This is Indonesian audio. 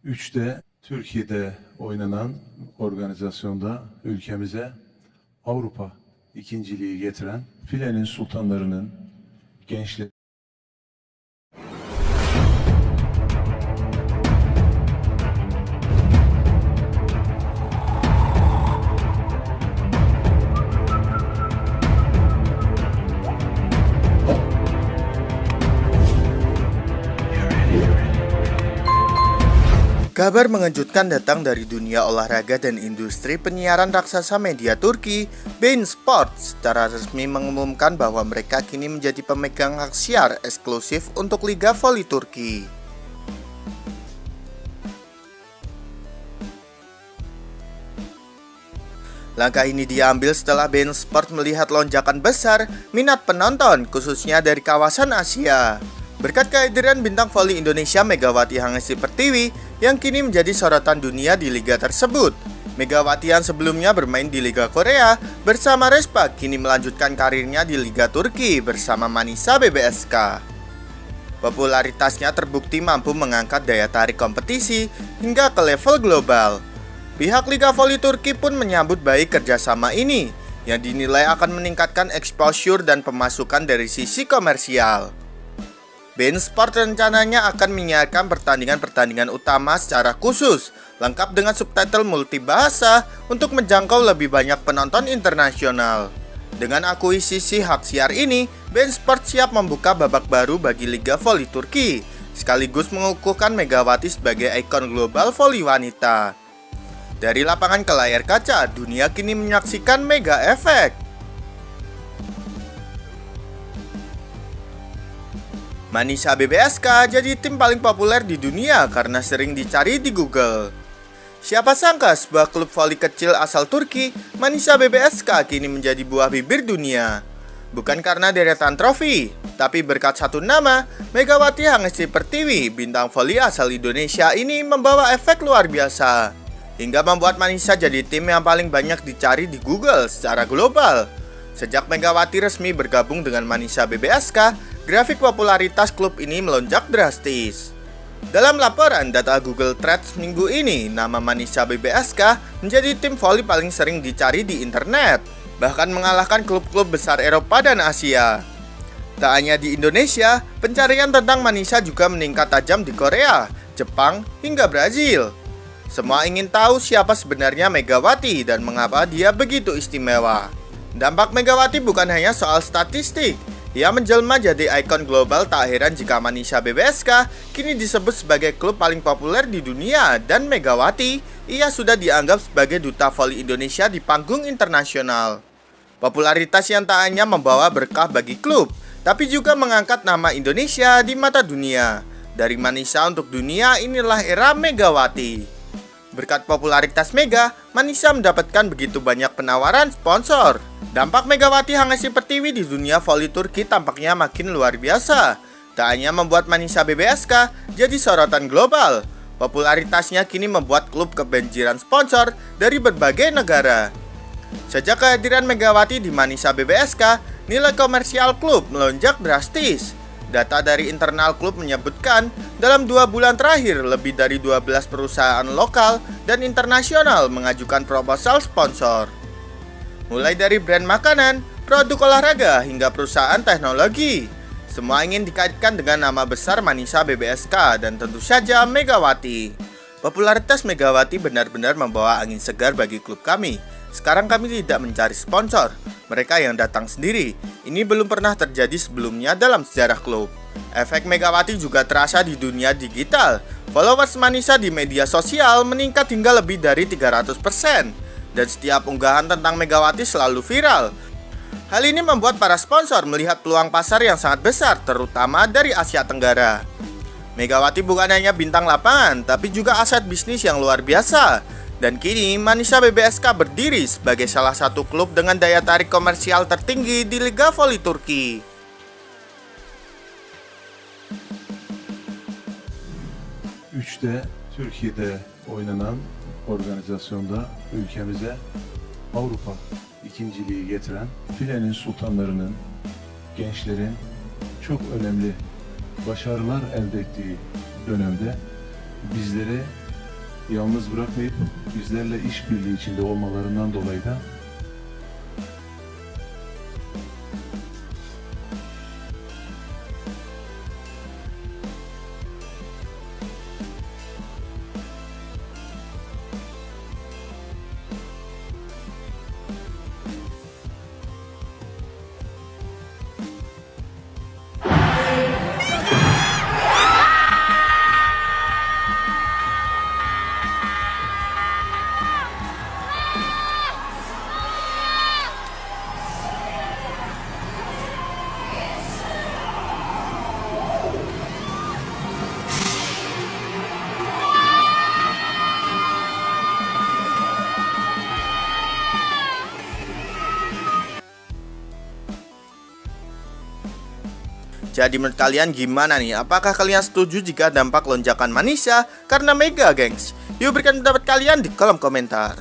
3'te Türkiye'de oynanan organizasyonda ülkemize Avrupa ikinciliği getiren filenin sultanlarının gençleri. Kabar mengejutkan datang dari dunia olahraga dan industri penyiaran raksasa media Turki, beIN Sports, secara resmi mengumumkan bahwa mereka kini menjadi pemegang hak siar eksklusif untuk Liga Voli Turki. Langkah ini diambil setelah beIN Sports melihat lonjakan besar minat penonton, khususnya dari kawasan Asia. Berkat kehadiran bintang voli Indonesia Megawati Hangesti Pertiwi yang kini menjadi sorotan dunia di liga tersebut. Megawati yang sebelumnya bermain di Liga Korea bersama Respa kini melanjutkan karirnya di Liga Turki bersama Manisa BBSK. Popularitasnya terbukti mampu mengangkat daya tarik kompetisi hingga ke level global. Pihak Liga Voli Turki pun menyambut baik kerjasama ini yang dinilai akan meningkatkan exposure dan pemasukan dari sisi komersial. beIN Sports rencananya akan menyiarkan pertandingan-pertandingan utama secara khusus, lengkap dengan subtitle multibahasa untuk menjangkau lebih banyak penonton internasional. Dengan akuisisi hak siar ini, beIN Sports siap membuka babak baru bagi Liga Voli Turki, sekaligus mengukuhkan Megawati sebagai ikon global voli wanita. Dari lapangan ke layar kaca, dunia kini menyaksikan mega efek. Manisa BBSK jadi tim paling populer di dunia karena sering dicari di Google. Siapa sangka sebuah klub voli kecil asal Turki, Manisa BBSK kini menjadi buah bibir dunia. Bukan karena deretan trofi, tapi berkat satu nama, Megawati Hangesti Pertiwi, bintang voli asal Indonesia ini membawa efek luar biasa, hingga membuat Manisa jadi tim yang paling banyak dicari di Google secara global. Sejak Megawati resmi bergabung dengan Manisa BBSK, grafik popularitas klub ini melonjak drastis. Dalam laporan data Google Trends minggu ini, nama Manisa BBSK menjadi tim voli paling sering dicari di internet, bahkan mengalahkan klub-klub besar Eropa dan Asia. Tak hanya di Indonesia, pencarian tentang Manisa juga meningkat tajam di Korea, Jepang, hingga Brazil. Semua ingin tahu siapa sebenarnya Megawati dan mengapa dia begitu istimewa. Dampak Megawati bukan hanya soal statistik. Ia menjelma jadi ikon global, tak heran jika Manisa BBSK kini disebut sebagai klub paling populer di dunia, dan Megawati, ia sudah dianggap sebagai duta voli Indonesia di panggung internasional. Popularitas yang tak hanya membawa berkah bagi klub, tapi juga mengangkat nama Indonesia di mata dunia. Dari Manisa untuk dunia, inilah era Megawati. Berkat popularitas Mega, Manisa mendapatkan begitu banyak penawaran sponsor. Dampak Megawati Hangesti Pertiwi di dunia voli Turki tampaknya makin luar biasa. Tak hanya membuat Manisa BBSK jadi sorotan global, popularitasnya kini membuat klub kebanjiran sponsor dari berbagai negara. Sejak kehadiran Megawati di Manisa BBSK, nilai komersial klub melonjak drastis. Data dari internal klub menyebutkan, dalam 2 bulan terakhir, lebih dari 12 perusahaan lokal dan internasional mengajukan proposal sponsor. Mulai dari brand makanan, produk olahraga, hingga perusahaan teknologi. Semua ingin dikaitkan dengan nama besar Manisa BBSK dan tentu saja Megawati. Popularitas Megawati benar-benar membawa angin segar bagi klub kami. Sekarang kami tidak mencari sponsor, mereka yang datang sendiri. Ini belum pernah terjadi sebelumnya dalam sejarah klub. Efek Megawati juga terasa di dunia digital. Followers Manisa di media sosial meningkat hingga lebih dari 300%. Dan setiap unggahan tentang Megawati selalu viral. Hal ini membuat para sponsor melihat peluang pasar yang sangat besar, terutama dari Asia Tenggara. Megawati bukan hanya bintang lapangan, tapi juga aset bisnis yang luar biasa. Dan kini Manisa BBSK berdiri sebagai salah satu klub dengan daya tarik komersial tertinggi di Liga Voli Turki. Üçte Türkiye'de oynanan organizasyonda ülkemize Avrupa ikinciliği getiren filenin sultanlarının, gençlerin çok önemli başarılar elde ettiği dönemde bizleri yalnız bırakmayıp bizlerle işbirliği içinde olmalarından dolayı da Jadi menurut kalian gimana nih? Apakah kalian setuju jika dampak lonjakan Manisha karena Mega, gengs? Yuk berikan pendapat kalian di kolom komentar.